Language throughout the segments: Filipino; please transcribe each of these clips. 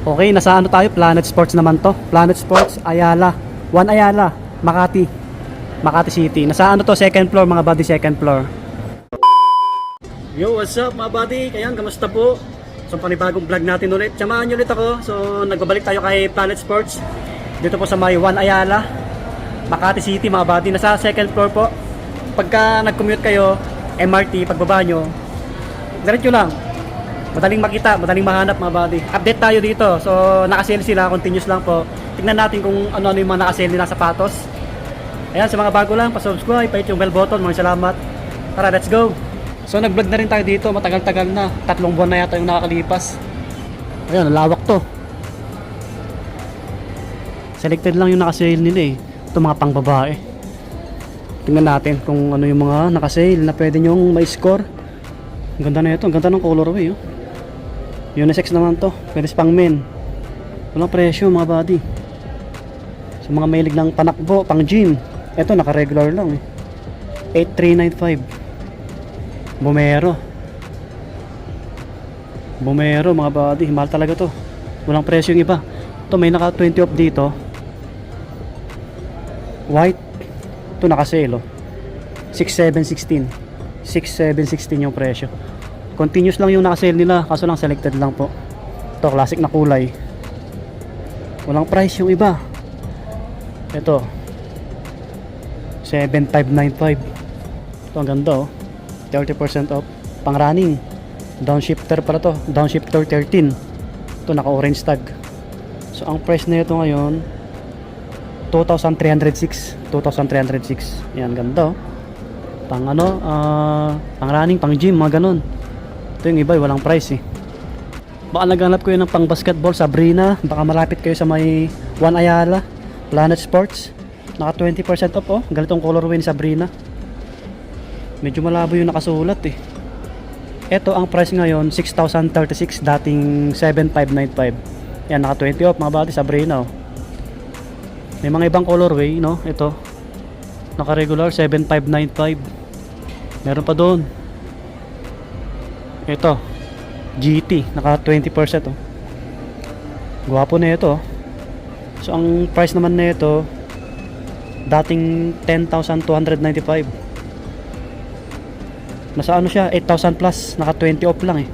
Okay, nasa ano tayo? Planet Sports naman to. Planet Sports, Ayala. One Ayala, Makati. Makati City. Nasa ano to? Second floor mga buddy, second floor. Yo, what's up mga buddy? Kayan, kamusta po? So, panibagong vlog natin ulit. Samahan nyo ulit ako. So, nagbabalik tayo kay Planet Sports. Dito po sa may One Ayala, Makati City mga buddy. Nasa second floor po. Pagka nag-commute kayo, MRT, pagbaba nyo, diretso lang. Madaling makita, madaling mahanap mga buddy. Update tayo dito. So, nakasale sila, continuous lang po. Tingnan natin kung ano-ano yung mga nakasale nila sapatos. Ayan, sa mga bago lang, pa-subscribe, pa-hit yung bell button. Maraming salamat. Tara, let's go! So, nag-vlog na rin tayo dito. Matagal-tagal na. 3 buwan na yata yung nakakalipas. Ayan, lawak to. Selected lang yung nakasale nila eh. Ito mga pang babae. Tingnan natin kung ano yung mga nakasale na pwede nyong ma-score. Ang ganda na ito. Ang ganda ng colorway oh. Unisex naman to, pwede pang men. Walang presyo mga buddy. Sa mga mahilig ng panakbo, pang gym, ito naka-regular lang eh. 8395. Bumero mga buddy, mahal talaga to. Walang presyo yung iba. Ito may naka 20 off dito. White. Ito naka-sale oh. 6716. 6716 yung presyo. Continuous lang yung nakasale nila, kaso lang selected lang po. Ito, classic na kulay. Walang price yung iba. Ito 7595. Ito ang ganda oh. 30% off. Pang running. Downshifter pala to. Downshifter 13. Ito naka orange tag. So ang price na ito ngayon 2,306. 2,306. Yan, ganda oh. Pang ano, pang running, pang gym, mga ganun. Ito yung iba, walang price eh. Baka naghanap ko yun ng pang basketball, Sabrina. Baka malapit kayo sa may One Ayala, Planet Sports. Naka 20% off oh. Ganitong colorway ni Sabrina. Medyo malabo yung nakasulat eh. Ito ang price ngayon 6,036, dating 7,595. Yan, naka 20 off mga buddy, Sabrina oh. May mga ibang colorway no. Ito naka regular 7,595. Meron pa doon. Ito GT naka 20% oh. Gwapo na ito oh. So ang price naman na ito dating 10,295. Nasa ano siya 8,000 plus, naka 20 off lang eh.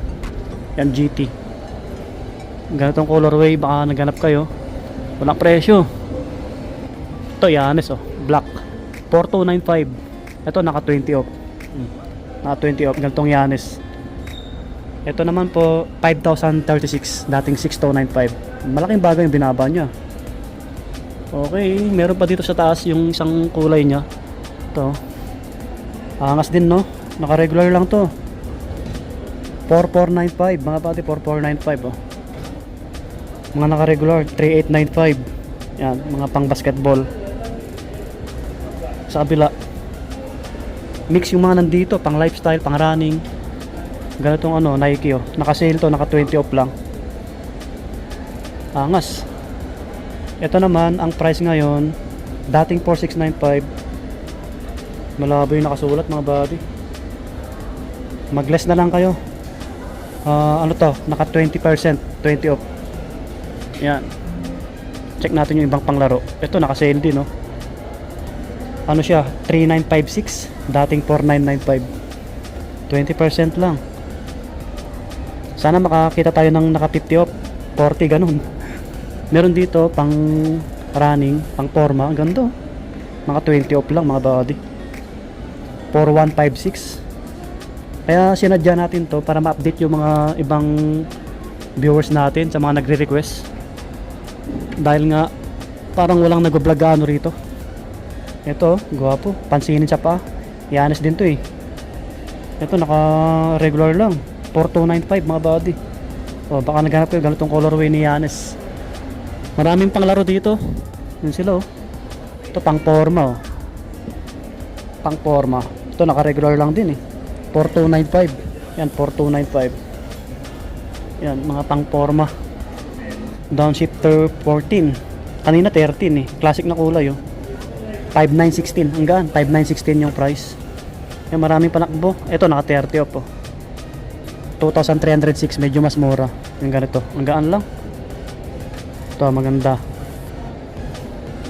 Yan GT. Ganitong colorway, baka naghanap kayo. Walang presyo. Ito Yanes oh, black 4,295. Ito naka 20 off. Naka 20 off, ganitong Yanes. Ito naman po 5,036, dating 6,295. Malaking bagay yung binaba niya. Okay, meron pa dito sa taas yung isang kulay niya. Ito. Angas din no. Naka-regular lang to. 4,495, mga pati 4,495 oh. Mga naka-regular 3,895. Yan, mga pang basketball. Sa kabila mix yung mga nandito, pang lifestyle, pang running. Ganitong ano, Nike oh. Naka-sale to, naka 20 off lang. Angas. Ito naman, ang price ngayon dating 4,695. Malabo yung nakasulat mga buddy. Mag-less na lang kayo. Ano to, naka 20%, 20 off. Yan. Check natin yung ibang panglaro. Ito naka-sale din oh. Ano siya, 3,956, dating 4,995. 20% lang. Sana makakita tayo ng naka 50 off, 40 ganun. Meron dito pang running, pang forma, ang ganda. Mga 20 off lang mga buddy. 4,156. Kaya sinadya natin to para ma-update yung mga ibang viewers natin sa mga nagre-request. Dahil nga parang walang nag-vlog ano rito. Ito, gwapo, pansinin siya pa. Yanes din to eh. Ito naka regular lang 4,295 mga buddy. O baka naghanap kayo ganitong colorway ni Yanes. Maraming panglaro dito. Yun sila oh. Ito pang forma oh. Pang forma. Ito naka regular lang din eh. 4,295. Yan 4,295. Yan mga pang forma. Downshifter 14. Kanina 13 eh. Classic na kulay oh. 5,916 hanggang 5,916 yung price. Yan maraming panakbo. Ito naka 30 off oh. 2,306, medyo mas mura yung ganito, ang gaan lang. Ito maganda.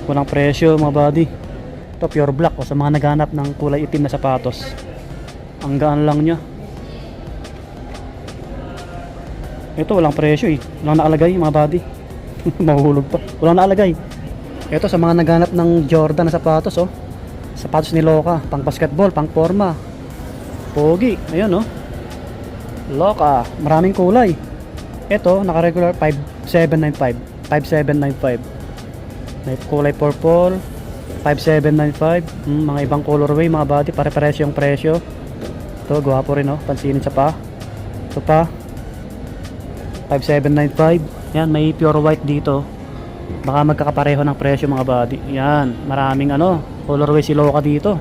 Walang presyo mga buddy. Ito pure black o sa mga naghanap ng kulay itim na sapatos. Ang gaan lang niya. Ito walang presyo eh. Walang nakalagay mga buddy. Mahuhulog pa. Walang nakalagay. Ito sa mga naghanap ng Jordan na sapatos oh. Sapatos ni Loka, pang basketball, pang forma. Pogi, ayun oh. Loka, maraming kulay. Ito naka-regular 5795. 5795. May kulay purple 5795. Mga ibang colorway mga buddy, pare-pares yung presyo. Ito gwapo rin oh, pansinin sa pa. Ito pa 5795. Yan, may pure white dito. Baka magkakapareho ng presyo mga buddy. Yan, maraming ano, colorway si Loka dito.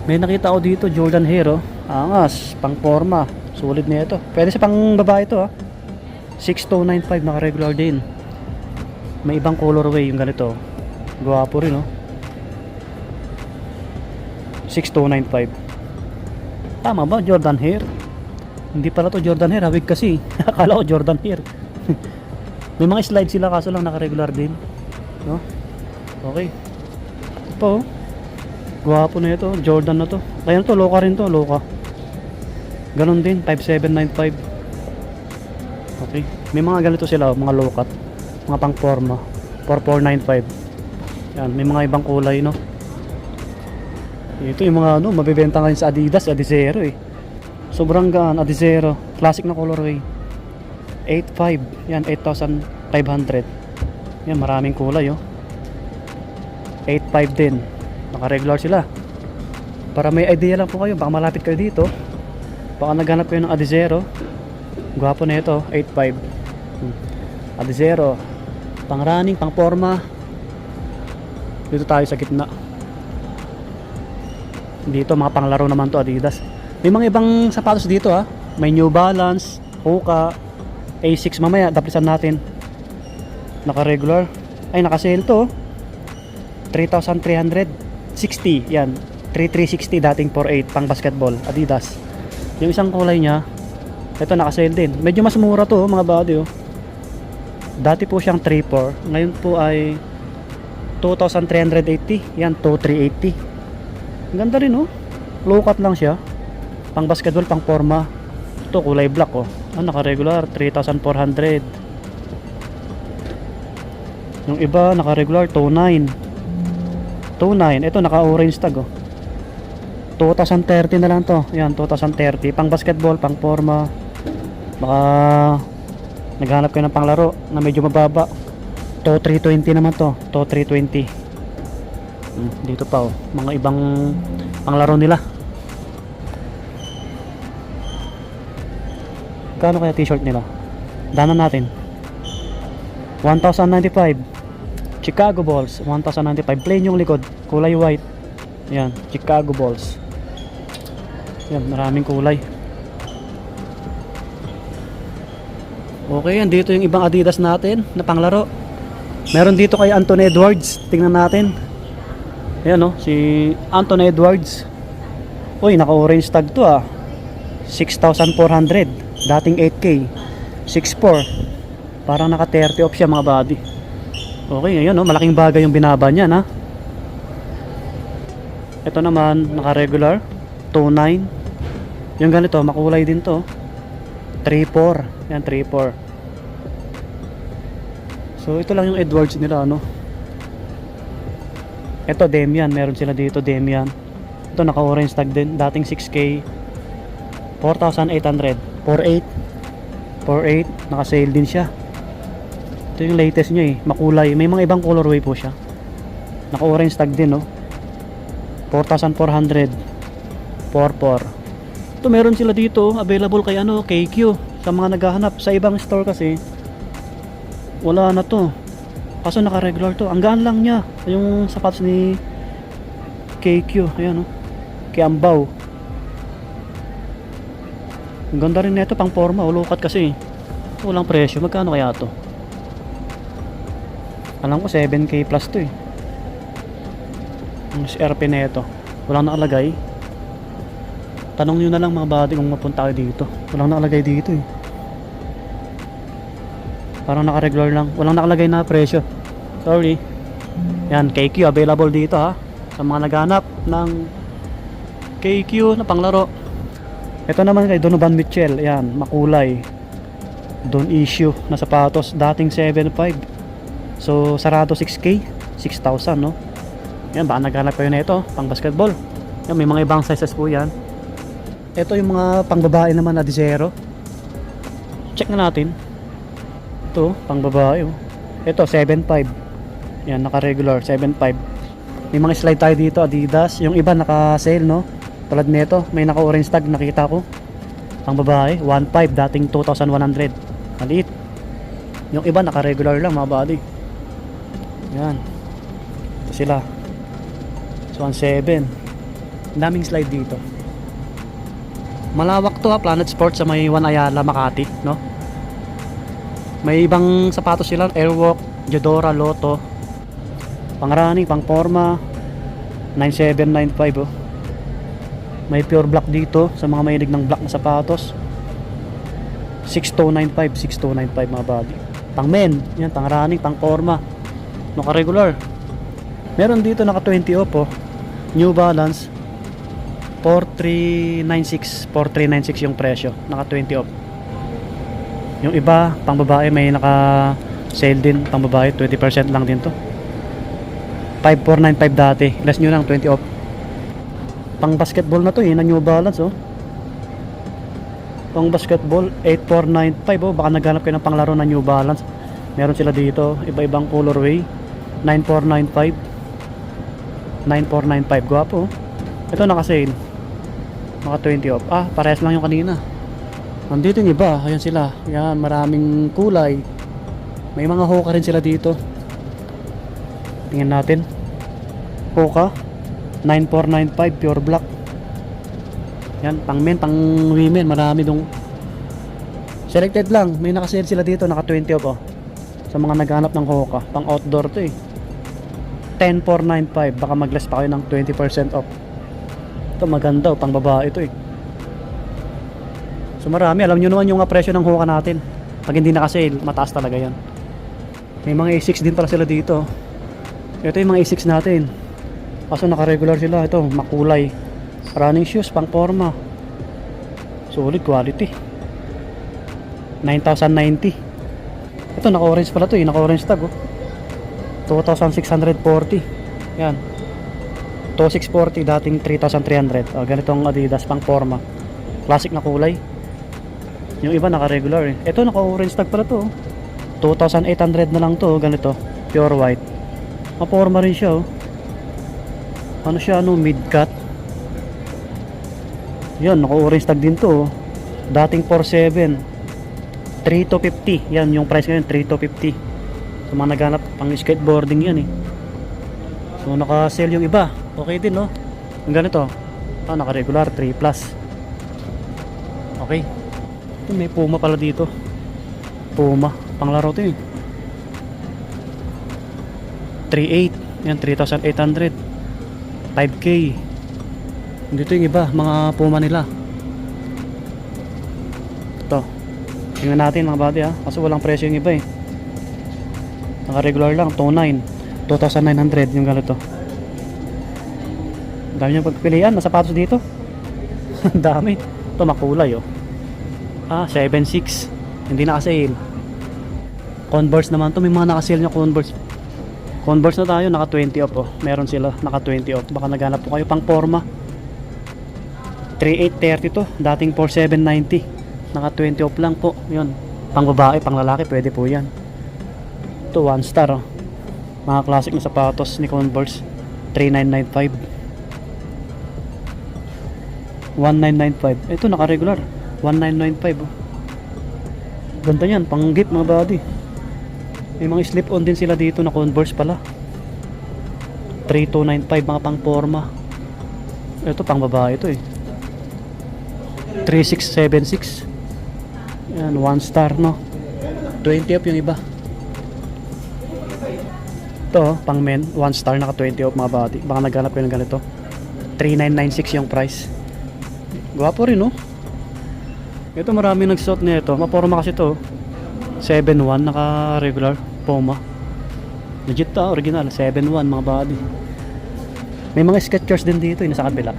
May nakita ko dito Jordan Hero, angas, pang forma, sulit na ito. Pwede sa pang babae ito ha. 6295 naka regular din. May ibang colorway yung ganito. Gwapo rin oh. 6295. Tama ba Jordan Hair? Hindi pala to Jordan Hair, hawig kasi. Akala ko Jordan Hair. May mga slide sila kaso lang naka-regular din. No? Okay. Ito po. Gwapo na ito, Jordan na to. Kaya to, Loka rin to, Loka. Ganon din, 5795. Okay. May mga ganito sila, mga low-cut. Mga pang forma. 4495. Yan, may mga ibang kulay, no? Ito yung mga ano, mabibenta ngayon sa Adidas, Adizero eh. Sobrang gaan, Adizero. Classic na colorway. 8.5. Yan, 8,500. Yan, maraming kulay oh. 8.5 din. Naka-regular sila. Para may idea lang po kayo, baka malapit kayo dito. Baka naghanap kayo ng Adizero. Gwapo na ito, 8.5. Adizero. Pang running, pang forma. Dito tayo sa gitna. Dito mga panglaro naman to Adidas. May mga ibang sapatos dito ha. May New Balance, Hoka, A6 mamaya, daplisan natin. Naka-regular. Ay, naka-sale to. 3,360. Yan. 3,360 dating 4,800 pang basketball. Adidas. Yung isang kulay niya, ito naka-sale din. Medyo mas mura to mga buddy oh. Dati po siyang 3,400. Ngayon po ay 2,380. Yan, 2,380. Ang ganda rin oh. Low cut lang siya. Pang basketball, pang forma. Ito kulay black oh. Naka-regular 3,400. Yung iba naka-regular 2,900. 2,900. Ito naka-orange tag oh. 2,030 na lang to. Yan, 2,030. Pang basketball, pang forma. Baka naghanap kayo ng panglaro na medyo mababa. 2,320 naman to. 2,320. Dito pa oh. Mga ibang panglaro nila. Kano kaya t-shirt nila? Danan natin. 1,095. Chicago Bulls 1,095. Plain yung likod, kulay white. Yan, Chicago Bulls. Yan, maraming kulay. Okay, yan dito yung ibang Adidas natin na panglaro. Meron dito kay Anthony Edwards. Tingnan natin. Ayan oh, si Anthony Edwards. Uy, naka-orange tag to ah. 6,400. Dating 8K. 6,400. Parang naka 30 off siya mga buddy. Okay, ngayon oh, malaking bagay yung binaba niya na. Ito naman naka-regular 2,900. Yung ganito makulay din to. 3,400. Yan, 3,400. So ito lang yung Edwards nila ano. Ito Damian, meron sila dito Damian. Ito naka-orange tag din, dating 6K. 4,800. 4,800. Naka-sale din siya. Ito yung latest niya eh, makulay. May mga ibang colorway po siya. Naka-orange tag din no. 4,400. 4,400. Ito meron sila dito, available kay ano, KQ. Sa mga naghahanap sa ibang store kasi wala na to. Kaso naka-regular to. Ang gaan lang niya. Yung sapatos ni KQ, ayan oh. Kiambaw. Ang ganda rin nito pang forma, ulukat kasi. Walang presyo, magkano kaya to? Alam ko 7K plus to eh. Ang SRP nito, walang nakalagay. Tanong nyo na lang mga buddy kung mapunta kayo dito. Walang nakalagay dito eh. Parang naka-regular lang. Walang nakalagay na presyo. Sorry. Yan, KQ available dito ha. Sa mga naghanap ng KQ na panglaro. Ito naman kay Donovan Mitchell. Yan, makulay. Don't issue na sapatos. Dating 7.5. So, sarado 6K. 6,000 no. Yan, baka naghanap kayo na ito. Pang basketball. Yan, may mga ibang sizes po yan. Ito yung mga pang babae naman na Adizero. Check na natin. Ito, pang babae oh. Ito, 7.5. Yan, naka-regular, 7.5. May mga slide tayo dito, Adidas. Yung iba naka-sale, no? Tulad nito, may naka-orange tag, nakita ko. Pang babae, 1.5, dating 2,100. Maliit. Yung iba naka-regular lang, mga buddy. Yan. Ito sila. So, 1.7. Daming slide dito. Malawak to ha, Planet Sports sa may Juan Ayala, Makati, no? May ibang sapatos sila, Airwalk, Diodora, Lotto. Pang running, pang forma, 9795 oh. May pure black dito sa mga mahilig ng black na sapatos. 6295, 6295 mga body. Pang men, yan, pang running, pang forma. Naka-regular. Meron dito naka 20 off oh. New Balance 4396, 4396 yung presyo, naka 20 off. Yung iba, pang babae may naka sale din, pang babae 20% lang din to. 5495 dati, less nyo lang 20 off. Pang basketball na to na New Balance oh. Pang basketball 8495 oh, baka naghanap kayo ng panglaro na New Balance. Meron sila dito, iba-ibang colorway. 9495, 9495, gwapo oh. Ito naka sale, naka 20 off. Ah, parehas lang yung kanina. Nandito yung iba, ayan sila. Yan, maraming kulay. May mga Hoka rin sila dito. Tingnan natin. Hoka 9495 pure black. Yan, pang men, pang women, marami dong. Selected lang, may naka-sale sila dito, naka 20 off oh. Sa mga naghanap ng Hoka, pang outdoor to 10495, baka mag-less pa kayo ng 20% off. Ito maganda oh, pang babae ito So marami, alam nyo naman yung presyo ng Hoka natin. Pag hindi naka-sale, mataas talaga yan. May mga A6 din pala sila dito. Ito yung mga A6 natin. Kaso naka-regular sila. Ito, makulay. Running shoes, pang forma. Solid quality. 9,090. Ito, naka-orange pala ito naka-orange tag 2,640. Yan. 2,640, dating 3,300. Ganitong Adidas, pang forma. Classic na kulay. Yung iba naka-regular Ito naka-orange tag pala to 2,800 na lang to ganito. Pure white. Maporma rin siya Ano siya mid-cut. Yan, naka-orange tag din to Dating 4,700. 3,250. Yan, yung price ngayon 3,250. So mga naghanap pang skateboarding yan So naka-sale yung iba. Okay din Yung ganito. Naka-regular 3 plus. Okay. Ito, may Puma pala dito. Puma, panglaro to 3,800. Yan, 3,800. 5K. Dito yung iba, mga Puma nila. Ito. Tingnan natin mga buddy kasi walang presyo yung iba Naka-regular lang, 2,900. 2,900 yung ganito. Dami yung pagpilian na sapatos dito. Dami. Ito makulay 7.6. Hindi naka-sale. Converse naman to, may mga naka-sale na Converse. Converse na tayo, naka 20 off Meron sila naka 20 off. Baka naghanap po kayo pang forma. 3,830 to, dating 4,790. Naka 20 off lang po. 'Yun. Pang babae, pang lalaki, pwede po 'yan. Ito 1 star Mga classic na sapatos ni Converse. 3,995. 1,995. Ito naka-regular. 1,995 Ganda yan, pang gift mga buddy. May mga slip-on din sila dito na Converse pala. 3,295 mga pang forma. Ito pang babae ito 3,676. Yan, 1 star 20 off yung iba. Ito pang men, 1 star naka 20 off mga buddy. Baka naghanap kayo ng ganito. 3,996 yung price. Gwapo rin Ito marami nagsuot nito. Maporma kasi to 7.1 naka regular Puma. Legit to, original 7.1 mga buddy. May mga Skechers din dito, yung nasa kabila.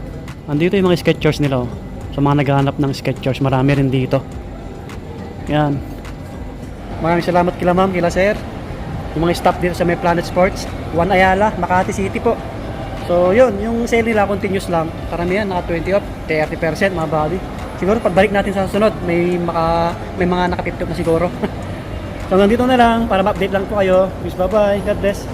Andito yung mga Skechers nila, oh. Sa mga naghahanap ng Skechers, marami rin dito. Yan. Maraming salamat kila ma'am, kila sir. Yung mga staff dito sa May Planet Sports, Juan Ayala, Makati City po. So yun, yung sale nila continuous lang. Karamihan naka 20 off, 30% mga buddy. Siguro pagbalik natin sa sunod, may mga naka 50 off na siguro. So hanggang dito na lang para ma-update lang po kayo. Peace, bye bye. God bless.